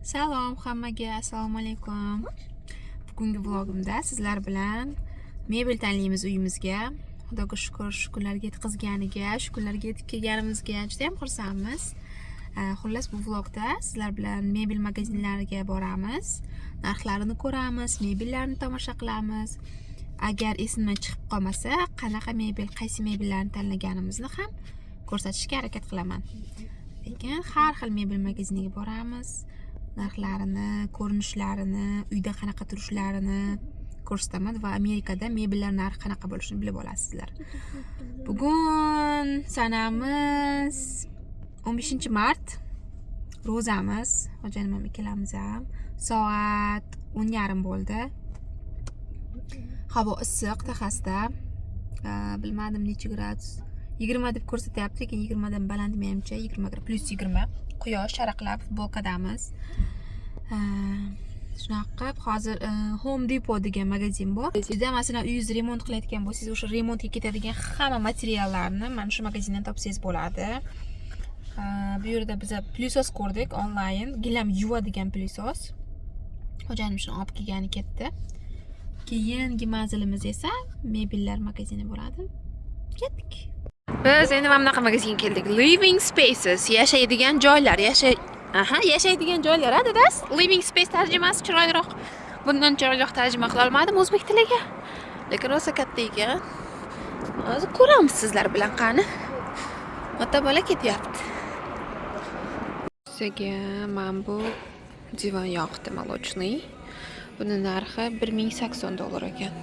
Salom hammaga, assalomu alaykum. Bugungi vlogimda sizlar bilan mebel tanlaymiz uyimizga. Xudoga shukr, shu kunlarga yetkazganiga, shu kunlarga yetib kelganimizga juda ham xursandmiz. Xullas bu vlogda sizlar bilan mebel magazinlariga boramiz, narxlarini ko'ramiz, mebellarni tomosha qilamiz. Agar esimdan chiqib qolmasa, qanaqa mebel, qaysi mebellarni tanlaganimizni ham ko'rsatishga harakat qilaman. Lekin har xil mebel magaziniga boramiz. Narxlarini, ko'rinishlarini, uyda qanaqa turishlarini ko'rsataman va Amerikada mebellar narxi qanaqa bo'lishini bilib olasizlar. Bugun sanamiz 15-mart. Ro'zamiz, xo'jayinim ham ikkalamiz ham. Soat 10:30 bo'ldi. Havo issiq Texasda. Bilmadim necha gradus. 20 deb ko'rsatyapti, lekin 20 dan baland menimcha, 20 +20. Quyosh charaqlab futbolkadamiz. Shunaqa hozir Home Depot degan magazin bor. Sizda masalan uyingizni remont qilayotgan bo'lsangiz, o'sha remontga ketadigan hamma materiallarni mana shu magazindan topsangiz bo'ladi. Bu yerda biz plyusos ko'rdik onlayn, gilam yuvadigan plyusos. Xo'jayinim shuni olib kelgani ketdi. Keyingi manzilimiz esa mebellar magazini bo'ladi. Ketdik. Biz endi mana bunaqa magazinga keldik. Living spaces, yashaydigan joylar, yashaydigan joylar, dadas. Living space tarjimasi chiroyliroq. Bundan chiroyliroq tarjima qila olmadim o'zbek tiliga. Lekin rosa katta ekan. Hozir ko'ramiz sizlar bilan qani. Ota bola ketyapti. Sizga men bu divan yoqdi, молочный. Buni narxi $1080 ekan.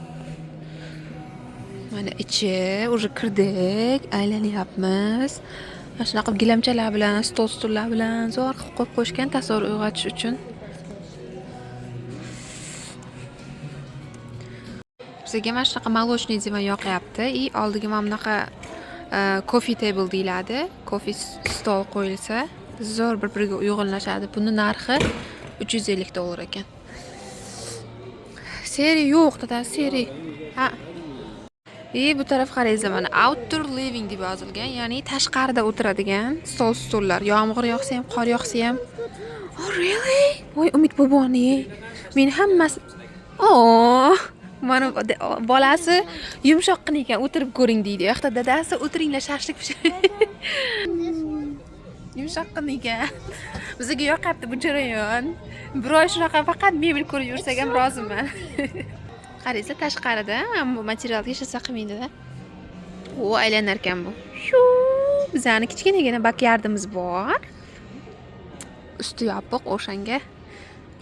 Mana ichi уже kirdik, aylanyapmiz. Mana shunaqa gilamchalar bilan, stollar bilan zo'r qilib qo'yib qo'yishgan tasavvur uyg'otish uchun. Bizga mana shunaqa молочный divan yoqyapti. Oldiga mana bunaqa coffee table deyiladi. Coffee stol qo'yilsa, zo'r bir-biriga uyg'unlashadi. Buni narxi $350 ekan. Seri yo'q, dada, seri. Ha. Bu taraf qaraysiz, mana outdoor living deb yozilgan, ya'ni tashqarida o'tiradigan stollar. Yomg'ir yog'sa ham, qor yog'sa ham. Oh, really? Voy, Umid boboni. Men hammasi. Mana bolasi yumshoqqina ekan, o'tirib ko'ring deydi. Yo'qda dadasi o'tiringlar, shashlik yumshoqqina ekan. Bizga yoqyapti bu jarayon. Bir oy shunaqa faqat mebel ko'rib yursak ham roziman. Qaraysiz, tashqarida bu material hech narsa qilmaydi-da. Aylanar ekan bu. Bizani kichkinagina bakyardimiz bor. Usti yopiq, o'shanga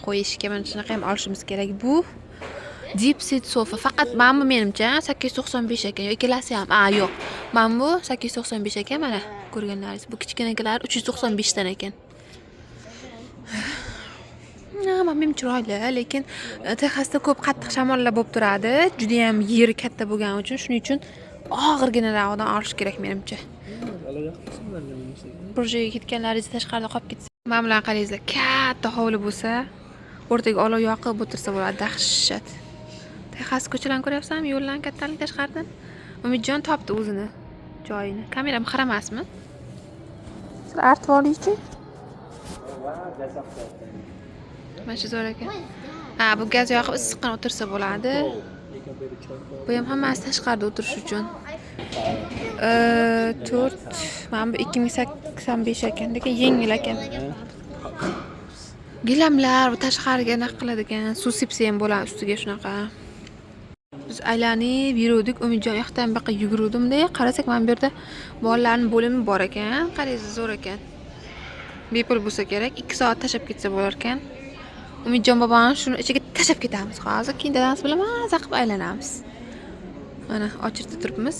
qo'yishga mana shunaqa ham olishimiz kerak. Bu deep set sofa. Faqat mana bu menimcha 895 ekan. Ikkalasi ham. Yo'q. Mana bu 895 ekan, mana ko'rganlaringiz. Bu kichkinagilar 395 dan ekan. Men chiroyli, lekin Texasda ko'p qattiq shamollar bo'lib turadi. Juda ham yeri katta bo'lgani uchun, shuning uchun og'irginalardan olish kerak menimcha. Projega ketganlaringiz tashqarida qolib ketsa, men bilan qarangizlar, katta hovli bo'lsa, o'rtaga olov yoqib o'tirsa bo'ladi, dahshat. Texas ko'chalarni ko'ryapsanmi? Yo'ldan kattalik tashqaridan. Umidjon topdi o'zini joyini. Kameram qaramasmi? Sizlar artib olingchi. Mana shu zo'r ekan. Bu gaz yoqib issiqqina o'tirsa bo'ladi. Bu ham hammasi tashqarida o'tirish uchun. mana bu 2085 ekan, lekin yengil ekan. Gilamlar bu tashqariga naq qiladi ekan, suv sepsa ham bo'ladi ustiga shunaqa. Biz aylanib yurdik, Umidjon yoqdan bu yoqqa yugurdim-da, qarasak mana bu yerda bolalarning bo'limi bor ekan. Qaraysiz, zo'r ekan. Bepul bo'lsa kerak, 2 soat tashab ketsa bo'lar ekan. Umidjon boboni shuni ichiga tashab ketamiz. Hozir keyin dadamiz bilan maza qilib aylanamiz. Mana ochirda turibmiz.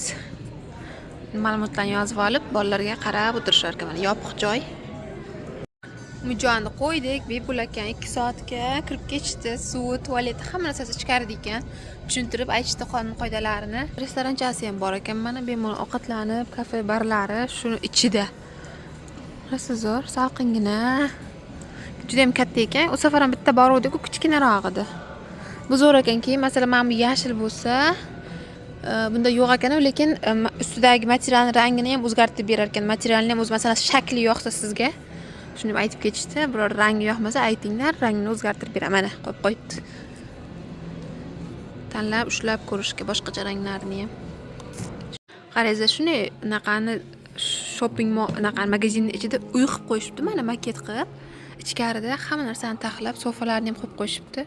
Ma'lumotlarni yozib olib, bolalarga qarab o'tirishar ekan. Mana yopiq joy. Umidjonni qo'ydik, bepul ekan. 2 soatga kirib ketishdi. Suvi, tualeti, hamma narsasi ichkarida ekan. Tushuntirib aytishdi qonun qoidalarini. Restoranchasi ham bor ekan. Mana bemalol ovqatlanib, kafe barlari shuni ichida. Rosa zo'r, salqingina. Juda ham katta ekan. O safar ham bitta boruvdik, u kichkinaroq edi. Bu zo'r ekanki, masalan, mana bu yashil bo'lsa, bunda yo'q ekan, lekin ustidagi materialning rangini ham o'zgartirib berar ekan. Materialni ham o'z, masalan, shakli yoqsa sizga, shuni aytib ketishdi. Biror rangi yoqmasa aytinglar, rangini o'zgartirib beraman. Mana qo'yib qo'yibdi. Tanlab, ushlab ko'rishga boshqacha ranglarni ham. Qaranglar, shuni anaqani shopping magazinning ichida uy qilib qo'yishibdi, mana maket qilib. Ichkarida hamma narsani taxlab, sofalarni ham qo'yib qo'yishibdi.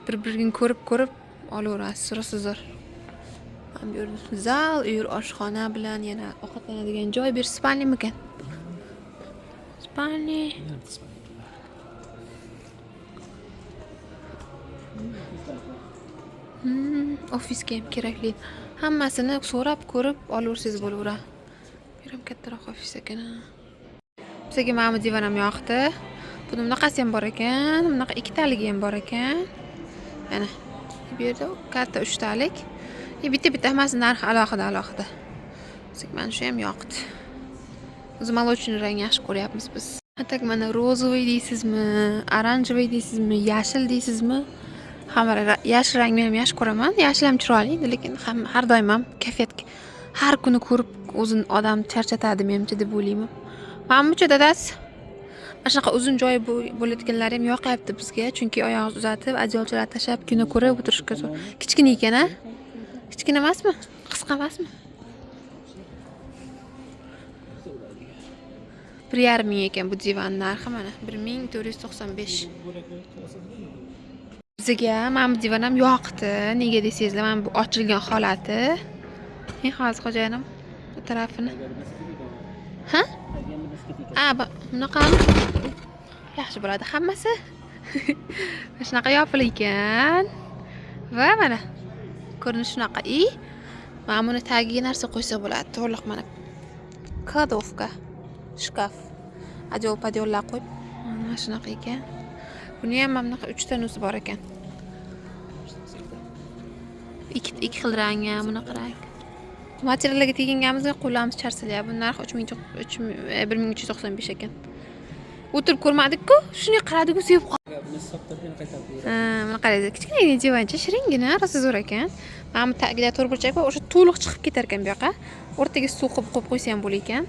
Bir-birini ko'rib olaverasiz, rosa zo'r. Ham bu yerda zal, uy oshxona bilan yana ovqatlanadigan joy, bir spalnimikan? Spalni. Ofisga ham kerakli. Hammasini so'rab ko'rib olaversangiz bo'laveradi. Bu ham kattaroq ofis ekan. Bizga mana bu divan ham yoqdi. Buni bunaqasi ham bor ekan, bunaqa ikkitaligi ham bor ekan. Mana bu yerda katta 3 talik. Bitta hammasi narxi alohida. Bizga mana shu ham yoqdi. O'zi молочный rang yaxshi ko'ryapmiz biz. Atak mana rozovoy deysizmi, oranjovoy deysizmi, yashil deysizmi? Hamma yashil rangni ham yaxshi ko'raman. Yashil ham chiroyli, lekin har doim ham kayfiyatga har kuni ko'rib o'zini odam charchatadi menimcha deb o'ylayman. Menimcha dadasi mana shunaqa uzun joyi bo'ladiganlar ham yoqyapti bizga, chunki oyog'ingizni uzatib, adyolchalar tashab kino ko'rib o'tirishga zo'r. Kichkina ekan-a? Kichkina emasmi? Qisqa emasmi? 1,5 ming ekan bu divan narxi, mana 1495. Bizga mana bu divan ham yoqdi. Nega desangizlar, mana bu ochilgan holati. Men hozir xo'jayinim bu tarafini. Ha? Bunaqami? Yaxshi bo'ladi hammasi. Shunaqa yopilgan. Va mana ko'rinishi shunaqa. Mana buni tagiga narsa qo'ysa bo'ladi. To'liq mana kladovka, shkaf, adyol-padyollar qo'yib, mana shunaqa ekan. Buni ham mana bunaqa 3 ta nusi bor ekan. Ikki xil rangi, bunaqa rang. Materiallarga teginganimizda qo'llarimiz charsalyapti. Bu narx 1395 ekan. O'tirib ko'rmadik-ku, shuni qaradik-ku, sevib qoldik. Mana qaraysiz, kichkina divancha, shiringina, rosa zo'r ekan. Mana bu tagida to'rtburchak bor, o'sha to'liq chiqib ketar ekan bu yoqqa. O'rtaga suv qo'yib qo'ysa ham bo'lar ekan.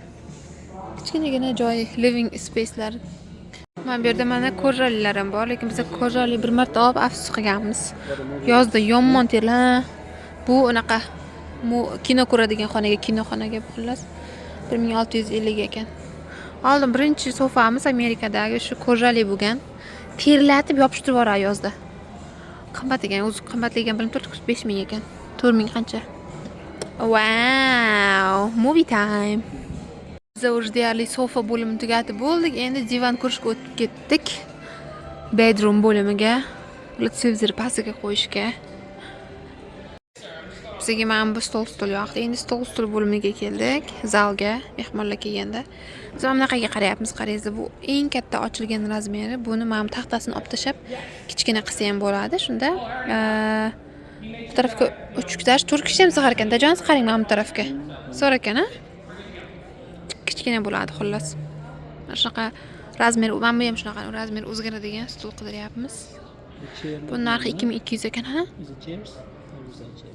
Kichkinagina joy, living space'lar. Mana bu yerda mana ko'rjalilar ham bor, lekin biz ko'rjali bir marta olib afsus qilganmiz. Yozda yomon terlar. Bu unaqa kino ko'radigan kinoxonaga xullas 1650 ekan. Oldin birinchi sofamiz Amerikadagi shu ko'rjali bo'lgan. Terlatib yopishtirib yuboradi yozda. Qimmat ekan, o'zi qimmatligiga bilim turibdi, 5 ming ekan. 4 ming qancha? Wow, movie time. Biz o'zi deyarli sofa bo'limini tugatib bo'ldik. Endi divan ko'rishga o'tib ketdik. Bedroom bo'limiga, televizor pastiga qo'yishga. Bizga mana bu stol yoqdi. Endi stol bo'limiga keldik, zalga, mehmonlar kelganda. Biz mana bunaqaga qarayapmiz, qaranglar. Bu eng katta ochilgan razmeri. Buni mana taxtasini olib tashab, kichkina qilsa ham bo'ladi. Shunda bu tarafga 3 kishi, 4 kishi ham sig'ar ekan. Dajonsiz qarang mana bu tarafga. Zo'r ekan-a? Kichkina bo'ladi xullas. Mana shunaqa razmer, mana bu ham shunaqa razmer o'zgaradigan stol qidiryapmiz. Bu narxi 2200 ekan, ha?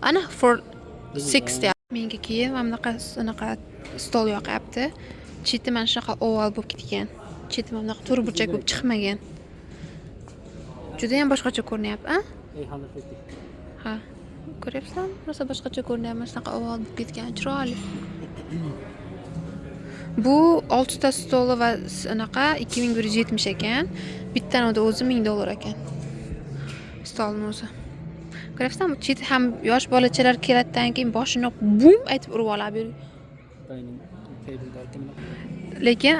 Ana for 60. Menga keyin mana bunaqa stol yoqyapti. Cheti mana shunaqa oval bo'lib ketgan. Cheti mana bunaqa to'rtburchak bo'lib chiqmagan. Juda ham boshqacha ko'rinyapti, a? Ha. Ko'ryapsizmi? Rosa boshqacha ko'rinyapti, shunaqa oval bo'lib ketgan, chiroyli. Bu 6 ta stoli va anaqa 2170 ekan. Bittani o'zi $1000 ekan. Stolning o'zi. Ko'ryapsizmi? Cheti ham yosh bolachalar keladidan keyin boshini bum aytib urib oladi. Lekin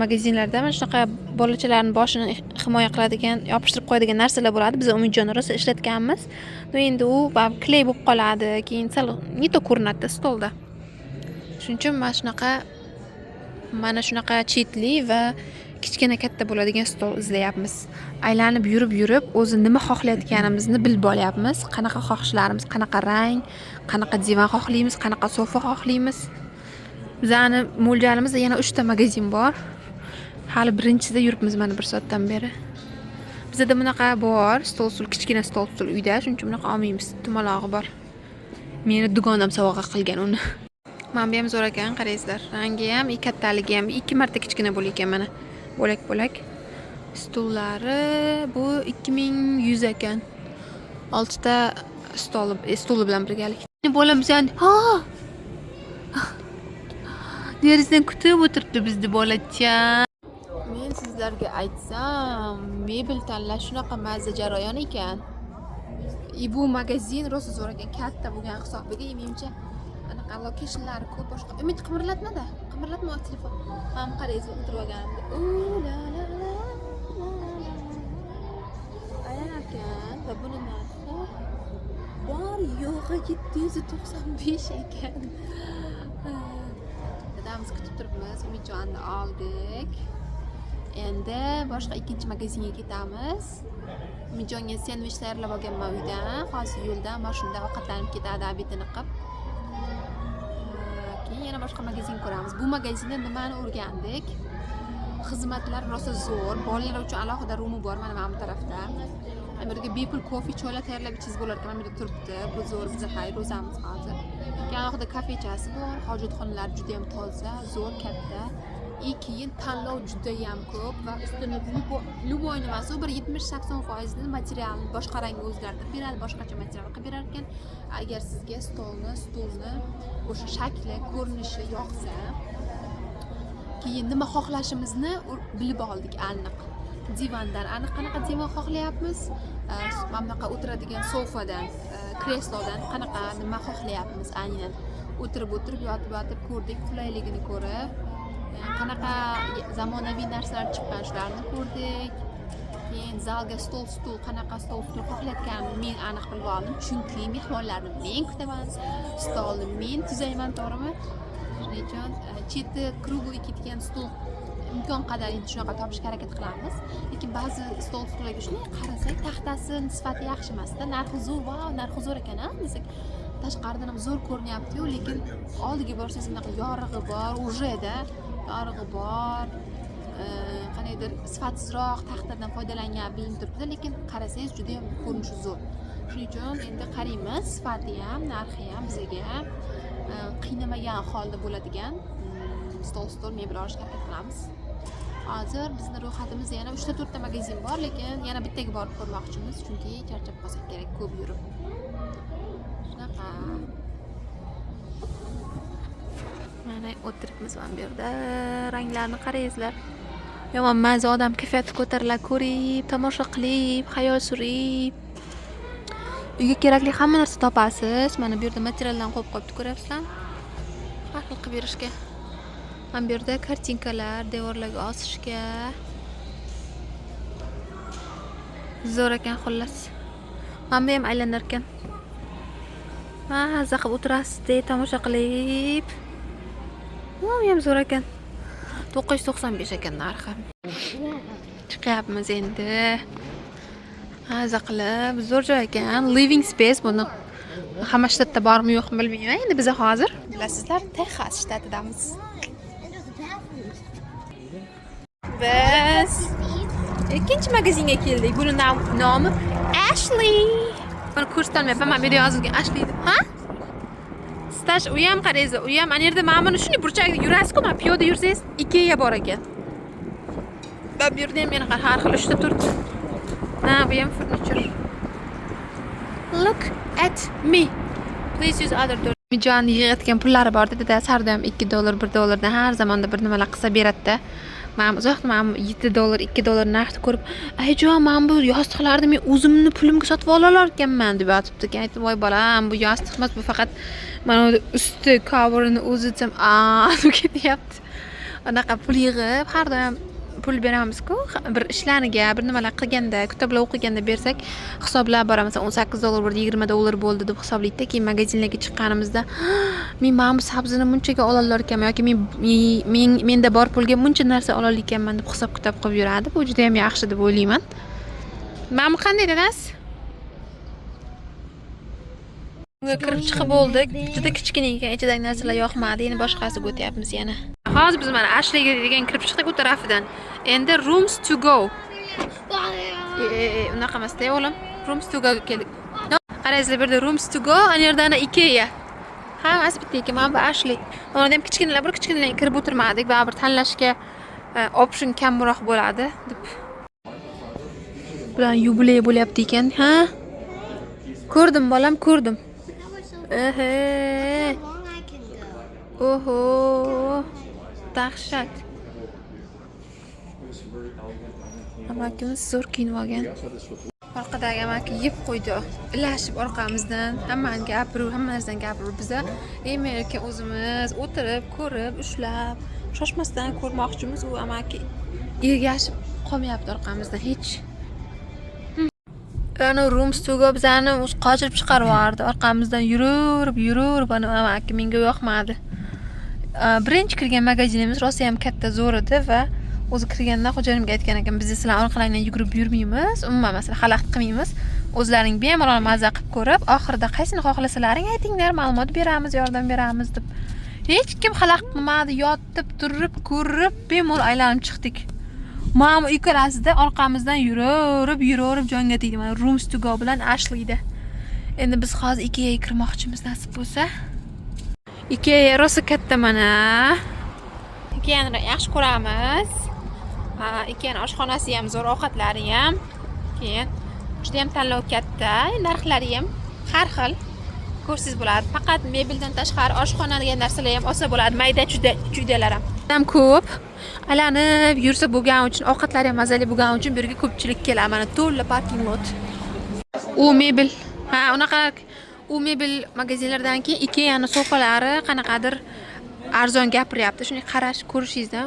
magazinlarda mana shunaqa bolachalarning boshini himoya qiladigan, yopishtirib qo'yadigan narsalar bo'ladi. Biz Umidjon rosa ishlatganmiz. Endi u kley bo'lib qoladi, keyin sal neto ko'rinadi stolda. Shuning uchun mana shunaqa chetli va kichkina katta bo'ladigan stol izlayapmiz. Aylanib yurib o'zi nima xohlayotganimizni bilib olyapmiz. Qanaqa xohishlarimiz, qanaqa rang, qanaqa divan xohlaymiz, qanaqa sofa xohlaymiz. Bizning mo'ljalimizda yana 3 ta magazin bor. Hali birinchida yuribmiz mana 1 soatdan beri. Bizda bunaqa bor, stol, kichkina stol uyda, shuning uchun bunaqa olmaymiz. Tumalog'i bor. Meni dugonam sovg'a qilgan uni. Mana bu ham zo'r ekan, qarangizlar. Rangi ham, kattaligi ham 2 marta kichkina bo'lar ekan mana. Bo'lak-bo'lak. Stullari bu 2100 ekan. 6 ta stuli bilan birgalikda. Bolam sen derizdan kutib o'tiribdi bizni bolacha. Men sizlarga aytsam, mebel tanlash shunaqa mazza jarayon ekan. Bu magazin rosa zo'r ekan, katta bo'lgan hisobiga, menimcha anaqa locationlari ko'p boshqa. Umid qimirlatma telefon. Ham qaraysiz o'tirib olganimda. La la la. Ayanakan va buni narxi bor yo'g'i 795 ekan. Dadamiz kutib turibmiz, Umidjonni oldik. Endi boshqa ikkinchi magazinga ketamiz. Umidjonga sendvich tayyorlab olganman uydan. Hozir yo'ldan mashinada ovqatlanib ketadi, obedini qilib. Keyin yana boshqa magazin ko'ramiz. Bu magazinda nimani o'rgandik? Xizmatlar rosa zo'r. Bolalar uchun alohida rumi bor mana bu tarafda. Mana yerga bepul kofe, choylar tayyorlab ichish bo'lar ekan. Mana bu yerda turibdi. Bu zo'r, biz hay ro'zamiz hozir. Keyin alohida kafechasi bor. Hojatxonalar juda ham toza, zo'r, katta. Keyin tanlov juda ham ko'p va ustini luboy nimasi bir 70-80% ni materialni boshqa rangga o'zgartirib beradi, boshqacha material qilib berar ekan. Agar sizga stulni o'sha shakli, ko'rinishi yoqsa, keyin nima xohlashimizni bilib oldik aniq. Divandan aniq qanaqa divan xohlayapmiz, mana bunaqa o'tiradigan sofadan, kreslodan qanaqa nima xohlayapmiz aynan. O'tirib yotib ko'rdik, qulayligini ko'rib, qanaqa zamonaviy narsalar chiqqan shularni ko'rdik. Keyin zalga stul qanaqa stul xohlayotganimni men aniq bilib oldim, chunki mehmonlarni men kutaman, stolni men tuzayman, to'g'rimi? Shuning uchun cheti kruglый ketgan stul imkon qadar endi shunaqa topishga harakat qilamiz. Lekin ba'zi stullarga shunday qarasak, taxtasi nisbati yaxshi emas-da, narxi zo'r ekan, desak, tashqaridan ham zo'r ko'rinyapti-yu, lekin oldiga borsangiz bunaqa yorig'i bor, yorig'i bor, qanaydir sifatsizroq taxtadan foydalangan bilinib turibdi, lekin qarasangiz juda ham ko'rinishi zo'r. Shuning uchun endi qaraymiz, sifati ham, narxi ham bizga qiynamagan holda bo'ladigan stol mebel olishga harakat qilamiz. Hozir bizning ro'yxatimizda yana 3-4 ta magazin bor, lekin yana bittaga borib ko'rmoqchimiz, chunki charchab qolsak kerak ko'p yurib. Shunaqa. Mana o'tiribmiz mana bu yerda. Ranglarni qarangizlar. Yomon mazza odam kayfiyati ko'tarilib ko'rib, tomosha qilib, xayol surib. Uyga kerakli hamma narsa topasiz. Mana bu yerda materiallarni qo'yib ko'ryapsizlar. Har xil qilib berishga. Mana bu yerda kartinkalar devorlarga osishga. Zo'r ekan xullas. Mana bu ham aylanar ekan. Mazza qilib o'tirasizda, tomosha qilib. Bu ham zo'r ekan. 995 ekan narxi. Chiqyapmiz endi. Mazza qilib, zo'r joy ekan. Living space buni hamma shtatda bormi yo'qmi bilmayman. Endi biz hozir bilasizlar, Texas shtatidamiz. Biz ikkinchi magazinga keldik. Buni nomi Ashley. Buni ko'rsatolmayapman. Mana bu yerda yozilgan Ashley deb. Ha? Stash u ham qaraysiz. U ham ana yerda mana buni shunday burchakda yurasiz-ku, mana piyoda yursangiz Ikea bor ekan. Va bu yerda ham yana har xil 3 ta 4. Ha, bu ham furniture. Look at me. Please use other door. Umidjonni yig'ayotgan pullari bor dedi, sarda ham $2, $1 dan har zamonda bir nimalar qilsa beradi-da. Men uzoqda $7, $2 narxni ko'rib, "Ayjon, men bu yostiqlarni men o'zimni pulimga sotib olar ekanman" deb aytibdi. Keyin aytdim, "Voy bolam, bu yostiq emas, bu faqat mana usti coverini o'zi desam, deb ketyapti." Anaqa pul yig'ib, har doim pul beramiz-ku, bir ishlariga, bir nimalar qilganda, kitoblar o'qiganda bersak, hisoblab boramiz. $18 bo'ldi, $20 bo'ldi deb hisoblaydi. Keyin magazinlarga chiqqanimizda, men mana bu sabzini munchaga olalar ekanman yoki menda bor pulga muncha narsa olar ekanman deb hisob-kitob qilib yuradi. Bu juda ham yaxshi deb o'ylayman. Mana bu qanday dedingiz? Bunga kirib chiqib bo'ldik. Juda kichkina ekan, ichidagi narsalar yoqmadi. Endi boshqasiga o'tyapmiz yana. Hozir biz mana Ashleyga degan kirib chiqdik u tarafidan. Endi rooms to go. Unaqa emas-da, o'g'lim. Rooms to go keldik. Qaraysiz, bu yerda rooms to go, ana yerda Ikea. Hammasi bitta ekan, mana bu Ashley. Unda ham kichkinalar kirib o'tirmadik, baribir tanlashga option kamroq bo'ladi deb. Bilan yubiley bo'lyapti ekan, ha? Ko'rdim bolam, ko'rdim. Ehe. Oho. Dahshat. Amakimiz zo'r kiyinib olgan. Orqadagi amaki yeb qo'ydi. Ilashib orqamizdan hammani gapirib, hamma narsadan gapirib biza men ekan o'zimiz o'tirib, ko'rib, ushlab, shoshmasdan ko'rmoqchimiz. U amaki ergashib qolmayapti orqamizdan hech. Ana rooms to'ga bizani qochirib chiqarib yubordi. Orqamizdan yurib, ana amaki menga yoqmadi. Birinchi kirgan magazinimiz rosa ham katta, zo'r edi va o'zi kirganda xo'jayinimga aytgan ekan, biz sizlar orqalaringdan yugurib yurmaymiz, umuman masalan xalaqit qilmaymiz. O'zlaring bemalol mazza qilib ko'rib, oxirida qaysini xohlasalaring aytinglar, ma'lumot beramiz, yordam beramiz deb. Hech kim xalaqit qilmadi, yotib, turib, ko'rib, bemalol aylanib chiqdik. Mana ikkalasida orqamizdan yurib jonga tegdi. Mana rooms to go bilan Ashleyda. Endi biz hozir Ikeaga kirmoqchimiz nasib bo'lsa. Ikea rosa katta mana. Ikeani yaxshi ko'ramiz. Ikeani oshxonasi ham zo'r, ovqatlari ham. Keyin juda ham tanlov katta, narxlari ham har xil. Ko'rsiz bo'ladi. Faqat mebeldan tashqari oshxonaga narsalar ham olsa bo'ladi, mayda chuydalar ham ko'p. Aylanib yursa bo'lgani uchun, ovqatlari ham mazali bo'lgani uchun bu yerga ko'pchilik keladi. Mana to'la parking lot. U mebel. Unaqa u mebel magazinlardan keyin Ikeani sofalari qanaqadir arzon gapiryapti. Shuni qarash, ko'rishingizdan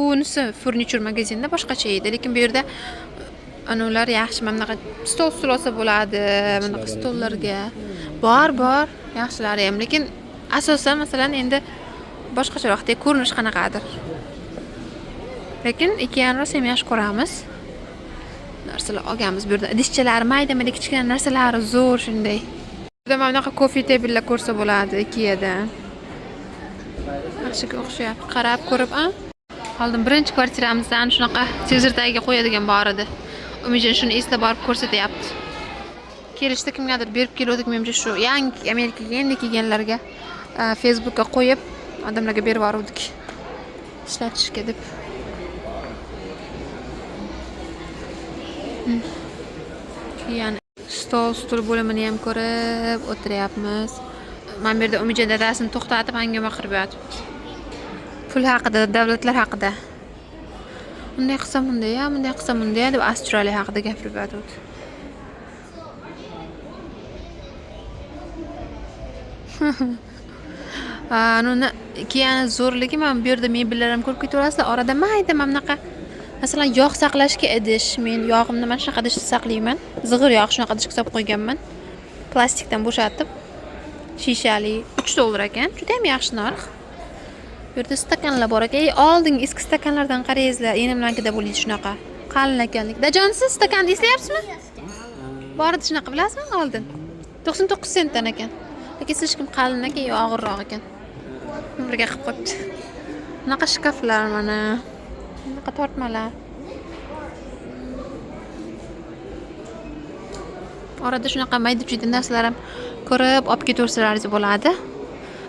unisi furniture magazinda boshqacha edi, lekin bu yerda ular yaxshi. Mana bunaqa stol olsa bo'ladi, bunaqa stollarga bor yaxshilari ham, lekin asosan masalan endi boshqacharoqda ko'rinish qanaqadir. Lekin Ikeani rosa ham yaxshi ko'ramiz. Narsalar olganmiz bu yerda. Idishchalari mayda kichkina narsalari zo'r shunday. Burada mana bunaqa coffee table'lar ko'rsa bo'ladi Ikeada. Yaxshiga o'xshayapti. Qarab ko'rib, Oldin birinchi kvartiramizdan shunaqa televizor tagiga qo'yadigan bor edi. Umidjon shuni eslab borib ko'rsatyapti. Kelishda kimgadir berib keldik, menimcha shu yangi Amerikaga endi kelganlarga Facebookga qo'yib, odamlarga berib yubordik. Ishlatishga deb. Yani stol bo'limini ham ko'rib o'tiryapmiz. Mana bu yerda Umidjon dadasini to'xtatib hangama qirib yotibdi. Pul haqida, davlatlar haqida. Bunday qilsam bunday deb Avstraliya haqida gapirib yotibdi. Uni Ikeani zo'rligi, mana bu yerda mebellar ham ko'rib ketaverasizlar. Orada mayda mana bunaqa masalan yog' saqlashga idish. Men yog'imni mana shunaqa idishda saqlayman. Zig'ir yog' shunaqa idishga solib qo'yganman. Plastikdan bo'shatib, shishali $3 ekan. Juda ham yaxshi narx. Bu yerda stakanlar bor ekan. Oldingi eski stakanlardan qarangizlar, enimlankida bo'ladi shunaqa. Qalin ekanlik. Dajon, siz stakanni eslayapsizmi? Bor edi shunaqa, bilasizmi oldin? 99 sentdan ekan. Lekin siz kim qalin ekan, og'irroq ekan. Birga qilib qo'yibdi. Bunaqa shkaflar mana. Bunaqa tortmalar. Orada shunaqa mayda-chuyda narsalar ham ko'rib olib ketaversalaringiz bo'ladi.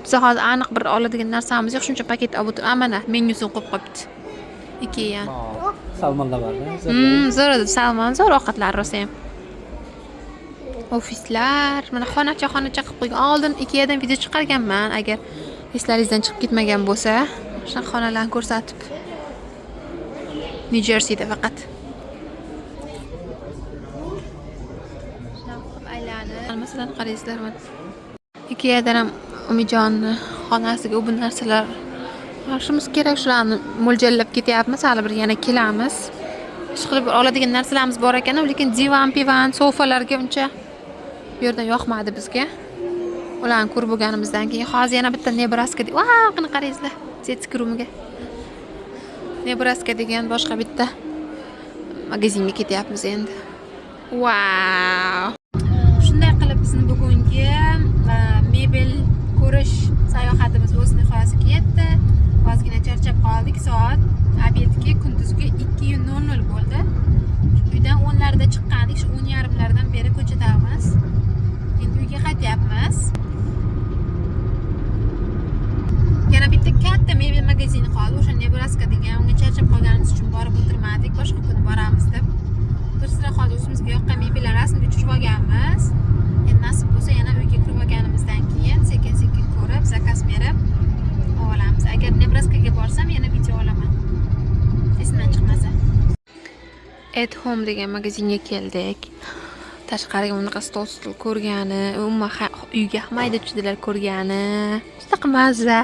Biz hozir aniq bir oladigan narsamiz yo'q, shuncha paket olib o'tib, mana menyusini qo'yib qo'yibdi. Ikea. Salmonlar bormi? Zo'r edi, salmon, zo'r ovqatlar rosa ham. Ofislar, mana xonacha qilib qo'ygan. Oldin Ikeadan video chiqarganman, agar eslaringizdan chiqib ketmagan bo'lsa, shunaqa xonalarni ko'rsatib. New Jerseyda faqat. Masalan, qarangizlar, mana Ikeadan ham Umidjonni xonasiga bu narsalar olishimiz kerak. Shularni mo'ljallab ketyapmiz, hali bir yana kelamiz. Ishqilib oladigan narsalarimiz bor ekan, lekin divan, sofalarga uncha bu yerdan yoqmadi bizga. Ularni ko'rib bo'lganimizdan keyin hozir yana bitta Nebraska, qani qarangizlar, Setski rumiga. Nebraska degan boshqa bitta magazinga ketyapmiz endi. Wow! Shunday qilib bizni bugungi mebel ko'rish sayohatimiz o'z nihoyasiga yetdi. Ozgina charchab qoldik. Soat obedga kunduzgi 2:00 bo'ldi. Uydan 10:00larda chiqqandik, shu 10:30lardan beri ko'chadamiz. Endi uyga qaytyapmiz. Yana bitta katta mebel magazini qoldi, o'sha Nebraska degan. Unga charchab At Home degan magazinga keldik. Tashqariga bunaqa stol ko'rgani, umuman uyga mayda-chuydalar ko'rgani. Juda mazza.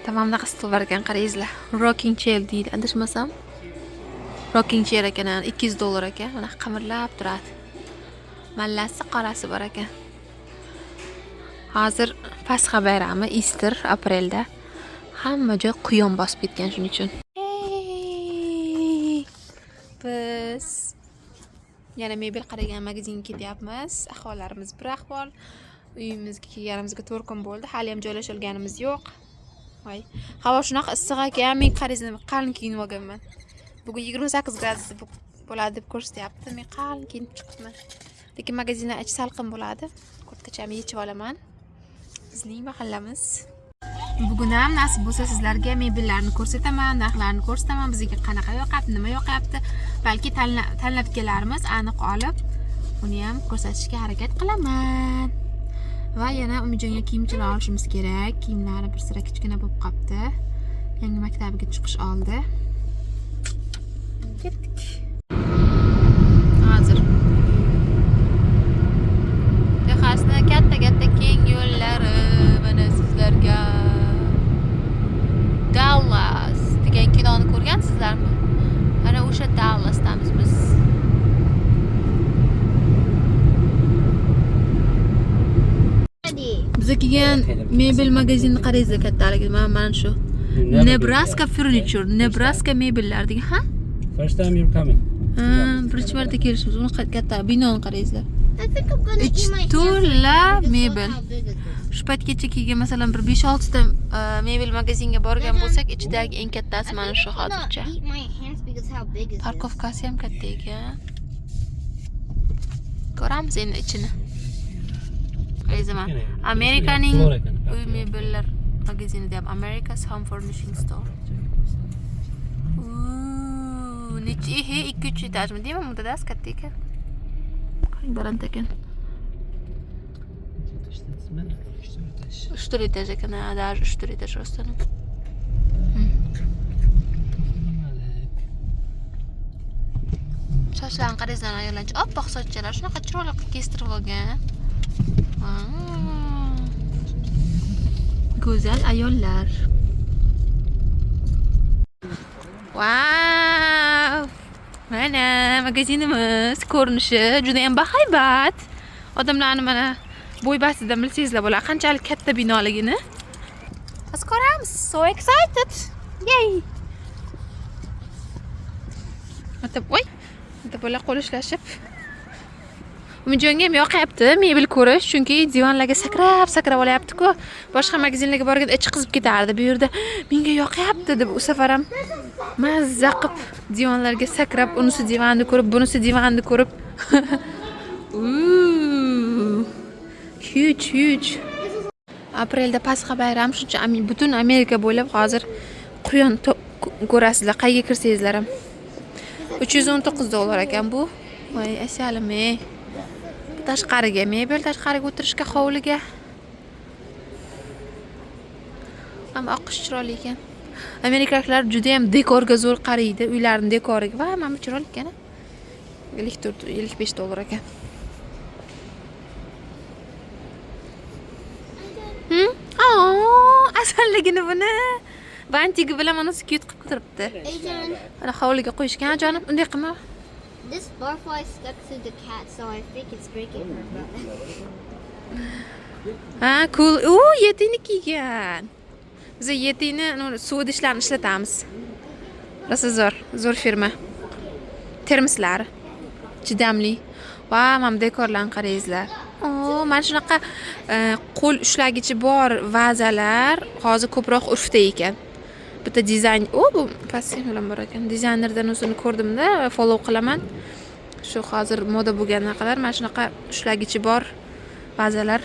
Tamam bunaqa stol bor ekan, qarangizlar. Rocking chair deydi, adashmasam. Rocking chair ekan, $200 ekan. Mana qimirlab turadi. Mallasi qorasi bor ekan. Hozir Pasxa bayrami, Easter aprelda. Hamma joy quyon bosib ketgan shuning uchun. Biz yana mebel qaragan magazinga ketyapmiz. Ahvollarimiz bir ahvol. Uyimizga kelganimizga 4 kun bo'ldi. Hali ham joylashilganimiz yo'q. Voy, havo shunaqa issiq ekan, men qaraysiz qalin kiyinib olganman. Bugun 28 gradus bo'ladi deb ko'rsatyapti. Men qalin kiyinib chiqibman. Lekin magazindan ichi salqin bo'ladi. Kurtkachani yechib olaman. Bizning mahallamiz. Bugun ham nasib bo'lsa sizlarga mebellarni ko'rsataman, narxlarni ko'rsataman, bizga qanaqa yoqyapti, nima yoqyapti. Balki tanlab kelarmiz, aniq olib, uni ham ko'rsatishga harakat qilaman. Va yana Umijonga kiyimchalar olishimiz kerak. Kiyimlari bir sira kichkina bo'lib qopti. Yangi maktabiga chiqish oldi. Ketdik. Hozir Texasda katta keng yo'llari mana sizlarga. Dallas degan kinoni ko'rgansizlarmi? Mana o'sha Dallasdamiz biz. Bizga kelgan mebel magazinni qarangizlar kattaligini. Mana shu. Nebraska Furniture, Nebraska mebellar degan, ha? First time you're coming. Birinchi marta kelishimiz. Uni katta binoni qarangizlar. I think I'm gonna eat my hands To'la because mebel. look how big it is. Shu paytgacha kelgan masalan bir 5-6 ta mebel magazinga borgan bo'lsak, ichidagi eng kattasi mana shu I'm gonna hozircha. eat my hands because how big it is. Parkovkasi ham katta ekan. Ko'ramiz endi ichini. Qarayman. Amerikaning uy mebellar magazini deyap, America's Home Furnishing Store. Nechi 2-3 etajmi deyman, muddadas katta ekan. Qarang, baland ekan. 3 etaj ekan, даже 3 etaj rostdan. Sochlarni qarangizlar, ayollar oppoq sochlar, shunaqa chiroyli qilib kestirib olgan. Go'zal ayollar. Wow! Mana magazinimiz ko'rinishi juda ham bahaybat. Odamlarni mana bo'ybasidan bilsangizlar bo'ladi, qanchalik katta binoligini. Biz ko'ramiz. So excited. Yay! Voy! Bola qo'l ishlashib. Umijonga ham yoqyapti mebel ko'rish, chunki divonlarga sakrab olyapti-ku. Boshqa magazinlarga borganda ichi qizib ketardi. Bu yerda menga yoqyapti deb u safar ham mazza qilib divonlarga sakrab, unisi divonni ko'rib, bunisi divonni ko'rib. Huge. Aprelda Pasxa bayrami, shuncha butun Amerika bo'ylab hozir quyon ko'rasizlar, qayga kirsangizlar ham. $319 ekan bu. Voy, asalim-ey. Tashqariga mebel, tashqariga o'tirishga hovliga. Ham oqish chiroyli ekan. Amerikaliklar juda ham dekorga zo'r qaraydi, uylarning dekoriga. Va mana bu chiroyli ekan. $55 ekan. Asalligini buni. Bantigi bilan mana skut qilib turibdi. Mana hovliga qo'yishgan, jonim, unday qilma. This barfly stuck to the cat, so I think it's breaking her butt. Cool. Yetini kiygan. Biz yetini suv idishlarini ishlatamiz. Rosa zo'r firma. Termoslar. Chidamli. Va mana dekorlarni qarangizlar. Mana shunaqa qo'l ushlagichi bor vazalar hozir ko'proq urfda ekan. Bitta dizayn, bu pastga bilan bor ekan. Dizaynerdan o'zini ko'rdimda, follow qilaman. Shu hozir moda bo'lganaqalar mana shunaqa ushlagichi bor vazalar.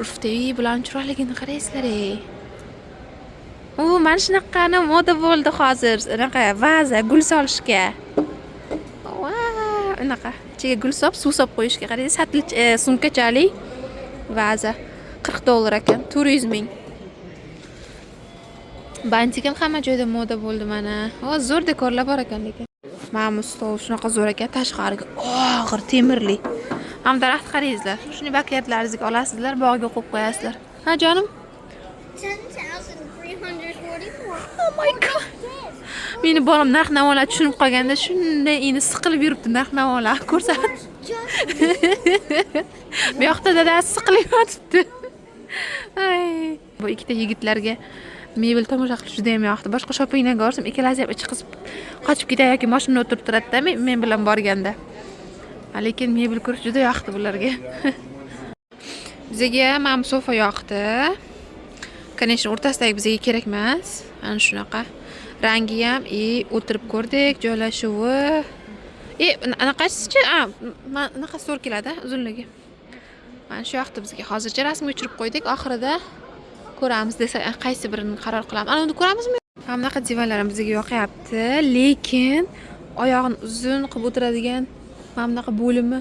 Urfdagi bilan chiroyligini qarangizlar-ey. Mana shunaqani moda bo'ldi hozir. Anaqa vaza gul solishga. Wow, anaqa ichiga gul solib, suv solib qo'yishga qaraysiz. Sumkachalik vaza $40 ekan, 400 ming. Bantik ham hamma joyda moda bo'ldi mana. Zo'r dekorlar bor ekan lekin. Mana bu stol shunaqa zo'r ekan, tashqariga og'ir temirli. Ham daraxt qarangizlar. Shuni bakyardlaringizga olasizlar, bog'ga qo'yib qo'yasizlar. Ha jonim? 10,344. Oh my god. Meni bolam narx-navolar tushunib qolganda shunday endi siqilib yuribdi narx-navolar. Ko'rsat. Bu yoqda dadasi siqilib yotibdi. Ay, bu ikkita yigitlarga mebel tomosha qilish juda ham yoqdi. Boshqa shoppingdan ko'rsam, ikkalasi ham ichi qizib qochib ketadi yoki mashinada o'tirib turadi-da men bilan borganda. Lekin mebel ko'rish juda yoqdi bularga. Bizga mana bu sofa yoqdi. Конечно, o'rtasidagi bizga kerak emas. Ana shunaqa. Rangi ham o'tirib ko'rdik, joylashuvi. Anaqasichi? Anaqa zo'r keladi, uzunligi. Mana shu yoqda bizga hozircha rasmga tushirib qo'ydik. Oxirida ko'ramiz desa, qaysi birini qaror qilamiz. Ana uni ko'ramizmi? Mana bunaqa divanlar bizga yoqyapti, lekin oyog'ini uzun qilib o'tiradigan mana bunaqa bo'limi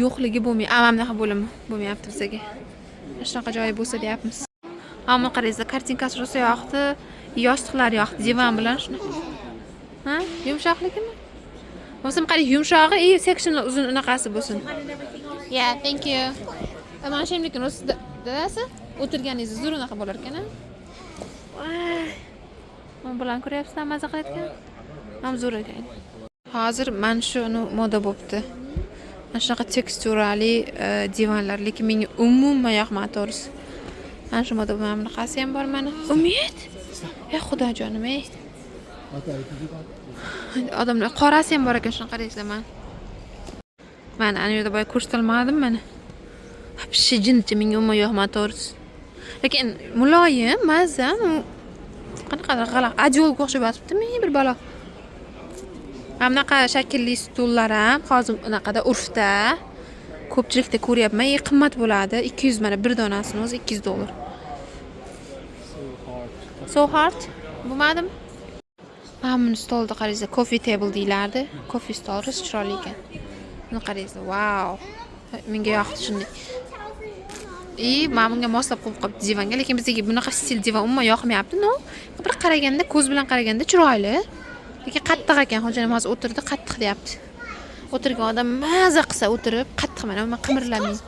yo'qligi bo'lmayapti. Mana bunaqa bo'limi bo'lmayapti bizga. Shunaqa joyi bo'lsa deyapmiz. Ammo qarangizlar, kartinkasi rosa yoqdi, yostiqlar yoqdi, divan bilan shuni. Ha? Yumshoqligimi? Bo'lsam qarang, yumshog'i, sectionlar uzun unaqasi bo'lsin. Yeah, thank you. Mana shuningdek rosa dadasi o'tirganingiz zo'r unaqa bo'lar ekan-a. Men bilan ko'ryapsizlar, maza qilayotgan. Ham zo'r ekan. Hozir mana shuni moda bo'libdi. Mana shunaqa teksturali divanlar, lekin menga umuman yoqmadi to'g'risi. Mana shu moda mana bunaqasi ham bor mana. Umid. Ey xudo jonim, ey. Odamlar qorasi ham bor ekan, shuni qarangizlar mana. Mana ana yerda boya ko'rsatilmadim mana. Hapshi jincha menga umuman yoqmadi to'g'risi. Lekin muloyim, mazza, qanaqadir g'alaq, adyolga o'xshab yotibdi, men bir balo. Mana bunaqa shaklli stullar ham hozir unaqada urfda ko'pchilikda ko'ryapman. Qimmat bo'ladi. 200 mana bir donasini o'zi $200. So hard. Bo'lmadimi? Mana bu stolda qarangizlar, coffee table deylardi. Coffee stol chiroyli ekan. Buni qarangizlar. Wow. Menga yoqdi shunday. Mana bunga moslab qo'yib qolibdi divanga, lekin bizga bunaqa stil divan umuman yoqmayapti. No, bir qaraganda, ko'z bilan qaraganda chiroyli. Lekin qattiq ekan. Xo'janim hozir o'tirdi, qattiq deyapti. O'tirgan odam maza qilsa o'tirib, qattiq mana qimirlamaydi.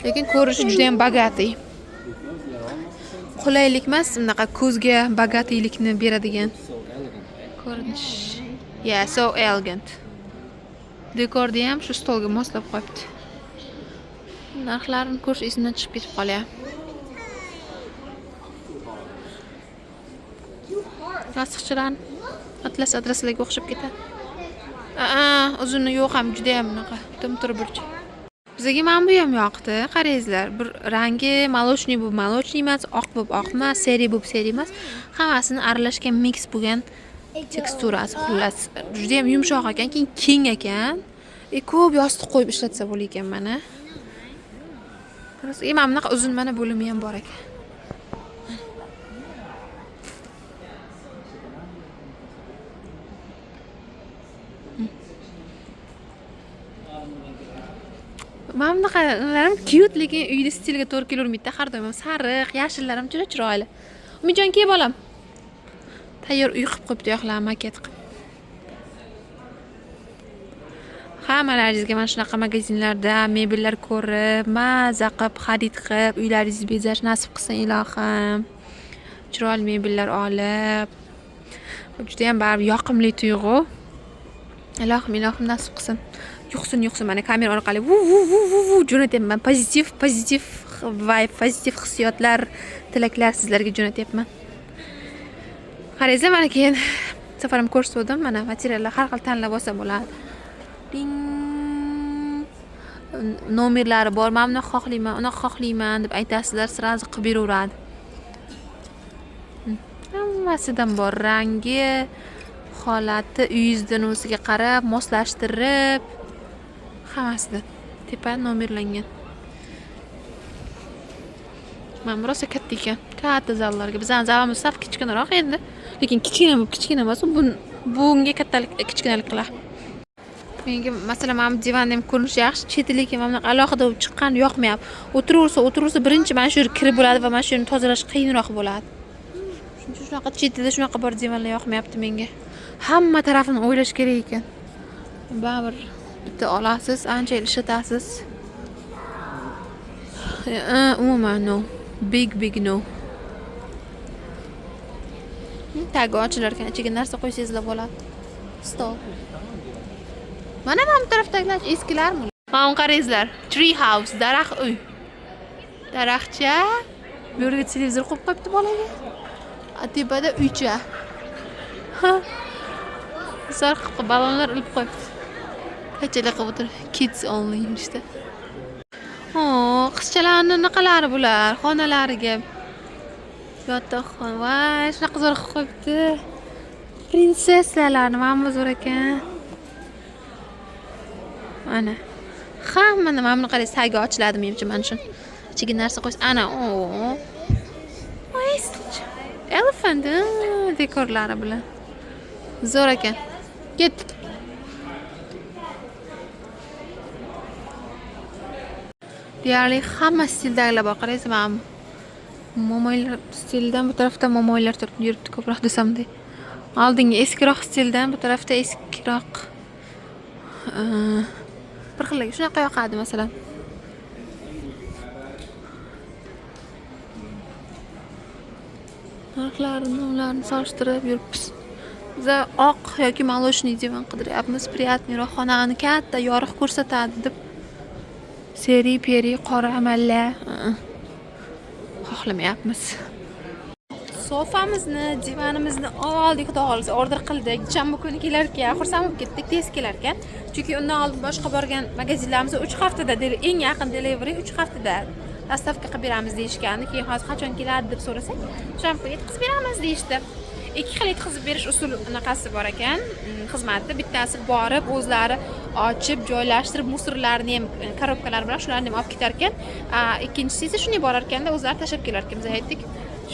Lekin ko'rishi juda ham bagatiy. Qulaylik emas, bunaqa ko'zga bagatiylikni beradigan ko'rinish. Yeah, so elegant. Dekorni ham shu stolga moslab qo'yibdi. Narxlarini ko'rish esimdan chiqib ketib qolyapti. Yostiqchilar atlas adreslarga o'xshab ketadi. Uzuni yo'q ham juda ham bunaqa tum-tur burch. Bizga mana bu ham yoqdi. Qarangizlar, bir rangi молочный bu молочный emas, oq bu oq emas, seri bu seri emas. Hammasini aralashgan mix bo'lgan teksturasi, xullas, juda ham yumshoq ekan, keng ekan. Ko'p yostiq qo'yib ishlatsa bo'lar ekan mana. Mana bunaqa uzun mana bo'limi ham bor ekan. Mana bunaqalarim cute, lekin uyda stilga to'g'ri kelavermaydi. Har doim sariq, yashillarim juda chiroyli. Umidjon, kel bolam. Tayyor uy qilib qo'yibdi, yo'qlar maket qilib. Hammalaringizga mana shunaqa magazinlarda mebellar ko'rib, maza qilib, xarid qilib, uylaringizni bezash nasib qilsin ilohim. Chiroyli mebellar olib, juda ham baribir yoqimli tuyg'u. Ilohim nasib qilsin. Yuqsin mana kamera orqali jo'natyapman. Pozitiv vibe, pozitiv hissiyotlar, tilaklar sizlarga jo'natyapman. Qarangizlar, mana keyin safarim ko'rsatdim. Mana materiallar har xil tanlab olsa bo'ladi. Ding. Nomerlari bor. Men buni xohlayman, uni xohlayman deb aytasizlar, sirazi qilib beraveradi. Hammasidan bor, rangi, holati, uyingizdan o'ziga qarab, moslashtirib, hammasidan tepa nomerlangan. Mana rosa katta ekan. Katta zallarga. Bizning zalimiz saf kichkinaroq endi. Lekin kichkina emas, bunga kattalik, kichkinalik qiladi. Menga masalan mana bu divan ham ko'rinishi yaxshi, cheti lekin mana bunaqa alohida bo'lib chiqqan yoqmayapti. O'tiraversa birinchi mana shu yerga kirib bo'ladi va mana shu yerni tozalash qiyinroq bo'ladi. Shunaqa chetida shunaqa bor divanlar yoqmayapti menga. Hamma tarafini o'ylash kerak ekan. Baribir bitta olasiz, ancha ishlatasiz. Umuman no. Big no. Tagi ochilar ekan, ichiga narsa qo'ysangizlar bo'ladi. Stol. Mana bu tarafdagilar eskilarmi? Mana qarangizlar, tree house, daraxt uy. Daraxtcha. Bu yerga televizor qo'yib qo'yibdi bolaga. Tepada uycha. Sarqib balonlar ilib qo'yibdi. Qanchalik qilib o'tir? Kids only işte. Qizchalarning naqalari bular, xonalariga. Yotoqxona, voy, shunaqa zo'r qilib qo'yibdi. Prinsessalarni mana zo'r ekan. Mana. Hammani mana buni qarang, tagi ochiladi menimcha mana shu. Ichiga narsa qo'yish. Ana, elephant dekorlari bilan. Zo'r ekan. Ketdik. Deyarli hamma stildagilar bor. Qaraysiz, mana momoylar stildan bu tarafda momoylar yuribdi ko'proq desamda. Oldingi eskiroq stildan bu tarafda eskiroq. Bir xillarga shunaqa yoqadi masalan. Narxlarni solishtirib yuribmiz. Biz oq yoki молочный divan qidiryapmiz. Приятныйroq xonani katta yorug' ko'rsatadi deb. Peri qora amalla xohlamayapmiz. Sofamizni, divanimizni oldik, xudo xolisa order qildik. Shanba kuni kelar ekan, xursand bo'lib ketdik, tez kelar ekan. Chunki undan oldin boshqa borgan magazinlarimizda 3 haftada, eng yaqin delivery 3 haftada dostavka qilib beramiz deyishgandi. Keyin hozir qachon keladi deb so'rasak, shanba kuni yetkazib beramiz deyishdi. Ikki xil yetkazib berish usuli anaqasi bor ekan, xizmatda. Bittasi borib, o'zlari ochib, joylashtirib, musorlarni ham korobkalar bilan shularni ham olib ketar ekan. Ikkinchisi esa shunday borar ekanda, o'zlari tashab kelar ekan. Biz aytdik,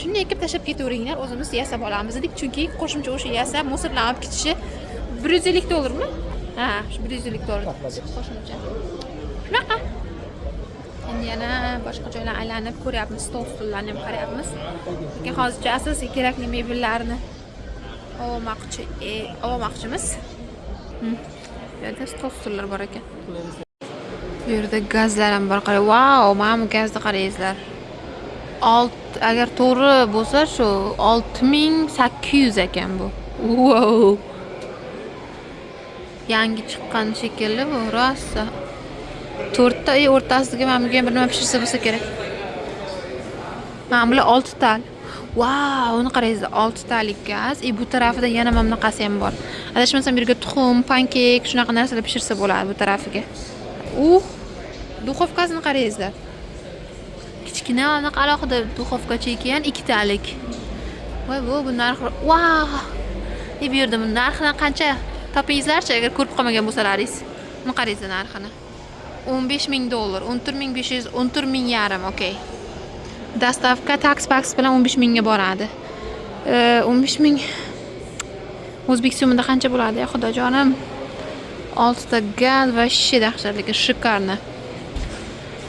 shunday ekib tashab ketaveringlar, o'zimiz yasab olamiz dedik. Chunki qo'shimcha o'sha yasab, musorlarni olib ketishi $150 mi? Ha, shu $150 qo'shimcha. Shunaqa. Endi yana boshqa joylarni aylanib ko'ryapmiz, stol-stullarni ham qarayapmiz. Lekin hozircha asosiy kerakli mebellarni olmoqchimiz. Bu yerda stol-stullar bor ekan. Bu yerda gazlar ham bor. Qarang, wow, mana bu gazni qarangizlar. Agar to'g'ri bo'lsa, shu 6800 ekan bu. Wow. Yangi chiqqan shekilli bu, rosa. 4 ta o'rtasiga mana bu ham bir nima pishirsa bo'lsa kerak. Mana bular 6 tal. Wow, uni qarangizlar, 6 talik gaz. Bu tarafida yana mana bunaqasi ham bor. Adashmasam bu yerga tuxum, pankek, shunaqa narsalar pishirsa bo'ladi bu tarafiga. Duxovkasini qarangizlar. Kichkina anaqa alohida duxovkacha ekan, 2 talik. Voy, bu narxi, wow. Bu yerda bu narxini qancha topingizlarchi agar ko'rib qolmagan bo'lsalaringiz. Buni qarangizlar narxini. $15,000, $14,500, $14,500, okey. Dostavka tax bilan 15,000 ga boradi. 15,000 o'zbek so'mida qancha bo'ladi, xudojonim? 6 ta gaz va shit dahshatli, shikarni.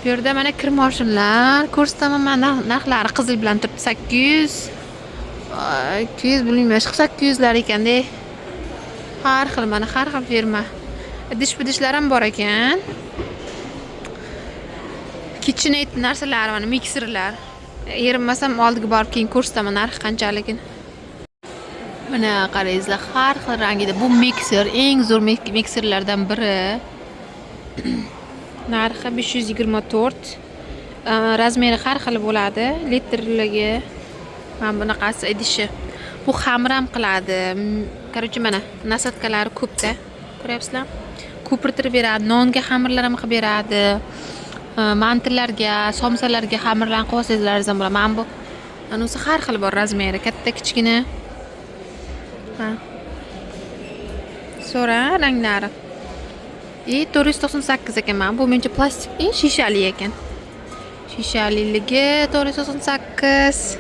Bu yerda mana kir moshinlar ko'rsataman, mana narxlari qizil bilan turibdi 800. 200 bilmayman, 800 lar ekanda. Har xil firma. Idish-bidishlar ham bor ekan. KitchenAid narsalar, mana mikserlar. Erinmasam oldiga borib keyin ko'rsataman narxi qanchaligini. Mana qarangizlar, har xil rangida. Bu mikser eng zo'r mikserlardan biri. Narxi 524. Razmeri har xil bo'ladi, litrligi. Mana bunaqasi idishi. Bu xamir ham qiladi. Короче, mana nasatkalari ko'pda. Ko'ryapsizlar? Ko'pirtirib beradi, nonga xamirlar ham qilib beradi. Mantillarga, somsalarga xamirlarni qilib olsangizlar ham bo'ladi. Mana bu anisi har xil bor razmeri, katta, kichkina. So'ra ranglari. 498 ekan. Mana bu mencha plastik, shishali ekan. Shishaliligi 498.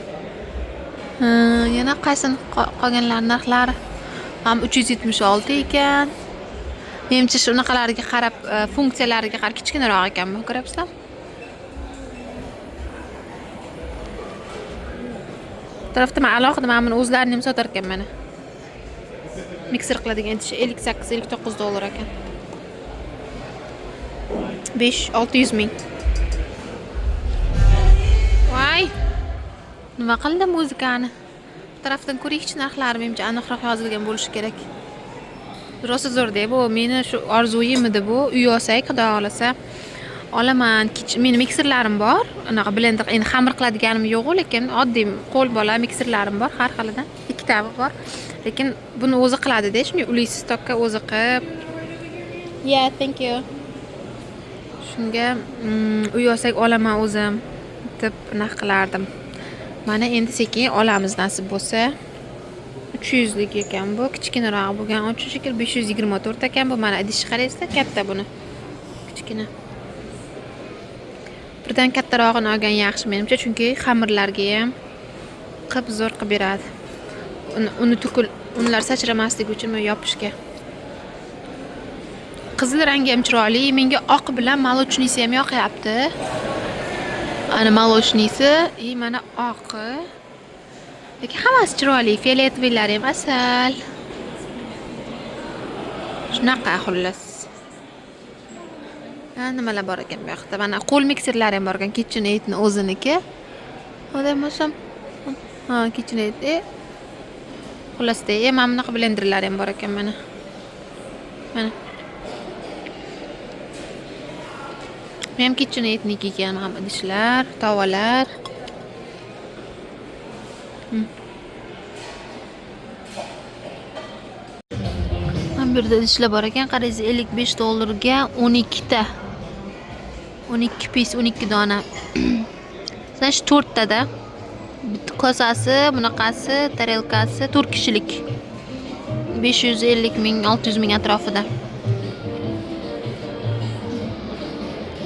Yana qaysin qolganlar narxlari? Ham 376 ekan. Menimcha shunaqalarga qarab, funksiyalariga qarab kichkinaroq ekan bu, ko'ryapsizlar? Tarafda men alohida mana buni o'zlarini ham sotar ekan mana. Mikser qiladigan idish $58-$59 ekan. 5-600 ming. Voy. Nima qildi muzikani? Bu tarafdan ko'raychi narxlari menimcha aniqroq yozilgan bo'lishi kerak. Rosa zo'r-da bu. Meni shu orzuyim edi bu. Uy olsak, xudo xolasa olaman. Meni mikserlarim bor. Anaqa blender, endi xamir qiladiganim yo'q, lekin oddiy qo'l bola mikserlarim bor, har xilidan. Ikkita bor. Lekin buni o'zi qiladi-da, shunday ulaysiz tokka o'zi qilib. Yeah, thank you. Shunga uy olsak olaman o'zim deb naq qilardim. Mana endi sekin olamiz nasib bo'lsa. 300 lik ekan bu, kichkinaroq bo'lgan uchun shekil 524 ekan bu. Mana idishni qaraysizlar, katta buni. Kichkina. Birdan kattarog'ini olgan yaxshi menimcha, chunki xamirlarga ham qilib zo'r qilib beradi. Unlar sachramasligi uchun men yopishga. Qizil rangi ham chiroyli. Menga oq bilan molochnisi ham yoqyapti. Ana molochnisi, mana oqi. Lekin hammasi chiroyli. Fioletoviylari ham asal. Shunaqa xullas. Nimalar bor ekan bu yoqda? Mana qo'l mikserlari ham bor ekan, KitchenAid'ni o'ziniki. Odammasam, KitchenAid. Xullasda, mana bunaqa blenderlar ham bor ekan mana. Mana. Men KitchenAid'niki ekan, mana idishlar, tovalar. Mana bu yerda idishlar bor ekan, qaraysiz $55 ga 12 ta. 12 pis, 12 dona. Sen shu 4 tada. Bitta kosasi, bunaqasi, tarelkasi 4 kishilik. 550 ming, 600 ming atrofida.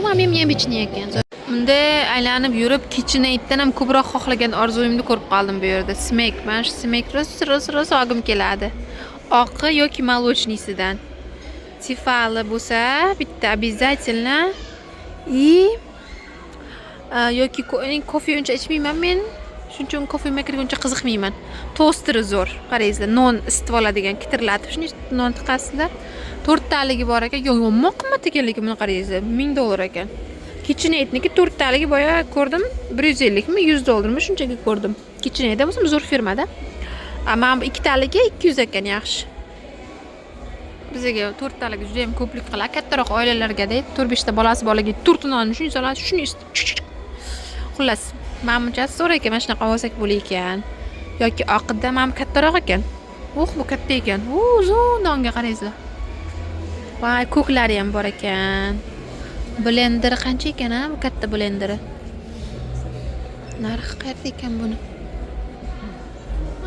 Men ham ichni ekan. Bunda aylanib yurib KitchenAid'dan ham ko'proq xohlagan orzuyimni ko'rib qoldim bu yerda. Smek. Men shu smek rosa olgim keladi. Oqi yoki molochnisidan. Tifali bo'lsa, bitta обязательно. Yoki kofe uncha ichmayman men. Shuning uchun kofe makerga uncha qiziqmayman. Toasteri zo'r. Qarangizlar, non isitib oladigan, kitirlatib shuni non tiqasizlar. 4 taligi bor ekan. Yomon qimmat ekanligi buni qarangizlar. $1000 ekan. KitchenAid'niki 4 taligi boya ko'rdim. 150 mi, $100 mi shunchaga ko'rdim. KitchenAid bo'lsa zo'r firmada. Ammo 2 taligi 200 ekan, yaxshi. Bizga 4 taligi juda ham ko'plik qiladi. Kattaroq oilalarga-da 4-5 ta bolasi borligi 4 nonni shuni soladi, shuni xullas, menimchasi zo'r ekan, mana shunaqa olsak bo'lar ekan. Yoki oqida mana kattaroq ekan. Bu katta ekan. Zo'r nonga qarangizlar. Voy, ko'klari ham bor ekan. Blender qancha ekan, bu katta blenderi? Narxi qayerda ekan buni?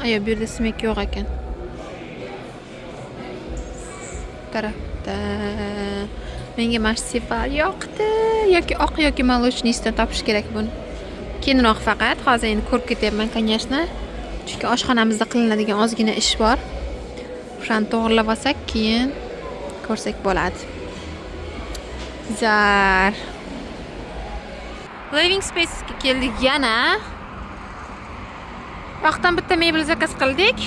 Ayo, bu yerda smek yo'q ekan. Tarafda. Menga masifal yoqdi. Yoki oq yoki molochnisidan topish kerak buni. Keyinroq faqat hozir endi ko'rib ketyapman, конечно. Chunki oshxonamizda qilinadigan ozgina ish bor. O'shani to'g'rilab olsak, keyin ko'rsak bo'ladi. Zar. Living Space'ga keldik yana. Vaqtdan bitta mebel zakaz qildik.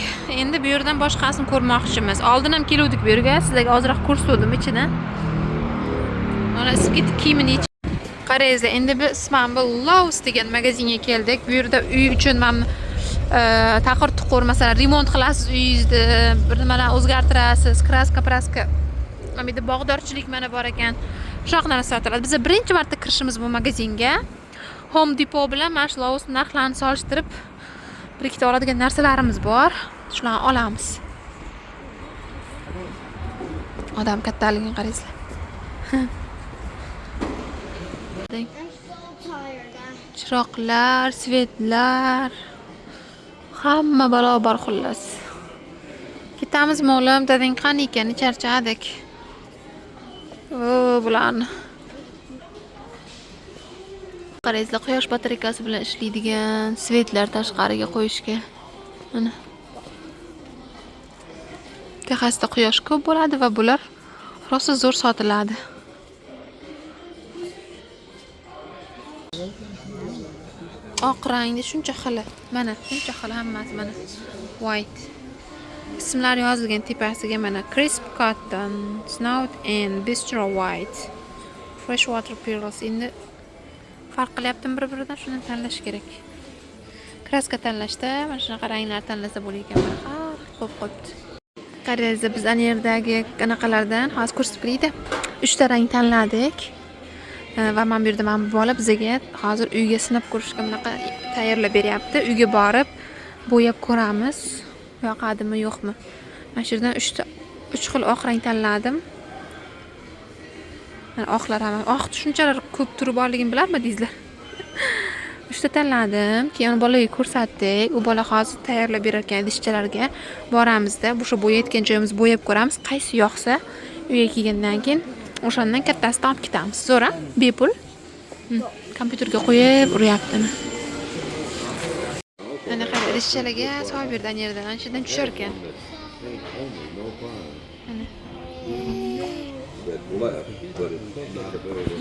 Endi bu yerdan boshqasini ko'rmoqchimiz. Oldin ham keluvdik bu yerga. Sizlarga ozroq ko'rsatdim ichini. Mana isbit kiyimini qarangizlar. Endi biz mana Lowe's degan magazinga keldik. Bu yerda uy uchun mana taqir-tuqur, masalan, remont qilasiz uyingizni, bir nimalarni o'zgartirasiz, kraska, praska. Mana bu bog'dorchilik mana bor ekan. Shunaqa narsa sotiladi. Biz birinchi marta kirishimiz bu magazinga. Home Depot bilan mana shu Lowe's narxlarini solishtirib bir ikkita oladigan narsalarimiz bor. Shularni olamiz. Odam kattaligini qarangizlar. Chiroqlar, svetlar, hamma balo bor xullas. Ketamizmi o'g'lim? Dadang qani ekan? Charchadik. Bularni. Qarangizlar, quyosh batareykasi bilan ishlaydigan svetlar tashqariga qo'yishga. Mana. Texasda quyosh ko'p bo'ladi va bular rosa zo'r sotiladi. Oq rangda shuncha xili. Mana, shuncha xili hammasi mana. White. Ismlari yozilgan tepasiga mana Crisp Cotton, Snout and Bistro White. fresh water pearls. Endi farq qilyaptimi bir-biridan, shuni tanlash kerak. Kraska tanlashda mana shunaqa ranglar tanlasa bo'lar ekan. Mana xo'p qo'yibdi. Qaraysiz, biz ana yerdagi anaqalardan hozir ko'rsatib beraydi. 3 ta rang tanladik. Va mana bu yerda mana bu bola bizga hozir uyga sinab ko'rishga bunaqa tayyorlab beryapti. Uyga borib bo'yab ko'ramiz. Yoqadimi, yo'qmi? Mana shu yerdan 3 xil oq rang tanladim. Mana oqlar ham oq shunchalar ko'p turi borligini bilarmi deysizlar? 3 ta tanladim. Keyin bolaga ko'rsatdik. U bola hozir tayyorlab berar ekan idishchalarga. Boramizda, o'sha bo'yayotgan joyimiz bo'yab ko'ramiz. Qaysi yoqsa, uyga kelgandan keyin o'shandan kattasini olib ketamiz. Zo'ra, bepul. Kompyuterga qo'yib uryapti. Ana qara idishchalarga solib berdi ana yerdan. Ana shundan tushar ekan.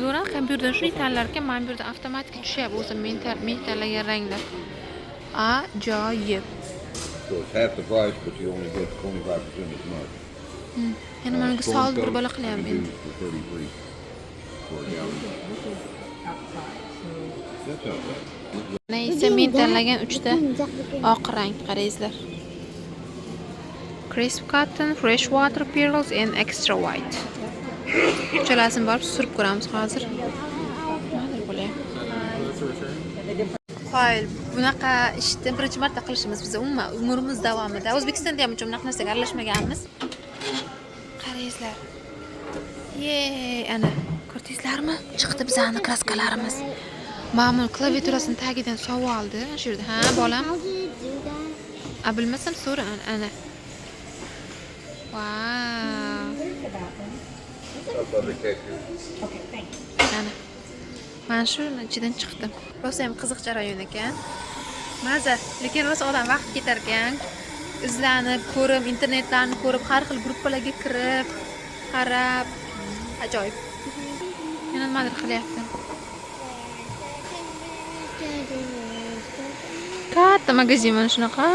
Zo'ra kompyuterdan shuni tanlar ekan, mana bu yerda avtomatik tushyapti o'zi men tanlagan ranglar. Ajoyib. So it's half the price, but you only get 25% as much. Yana mana bu solib bir bola qilyapman endi. For 33 for a gallon. That's not bad. Neyse men tanlagan 3 ta oq rang qarangizlar. Crisp cotton, fresh water pearls and extra white. Uchalasini borib surib ko'ramiz hozir. Nimadir bo'lyapti. Qoyil, bunaqa ishni birinchi marta qilishimiz biz umuman umrimiz davomida. O'zbekistonda ham bunaqa narsaga aralashmaganmiz. Qarangizlar. Ana, ko'rdingizlarmi? Chiqdi bizning kraskalarimiz. Ma'mul klaviaturasining tagidan sovib oldi. Shu yerda. Ha, bolam. How do you do that? Bilmasam so'ra ana. Wow. Ana. Mana shuni ichidan chiqdim. Rosa ham qiziq jarayon ekan. Maza, lekin rosa odam vaqt ketar ekan. Izlanib, ko'rib, internetlarni ko'rib, har xil gruppalarga kirib, qarab, ajoyib. Yana nimadir qilyapti. Katta magazin mana shunaqa.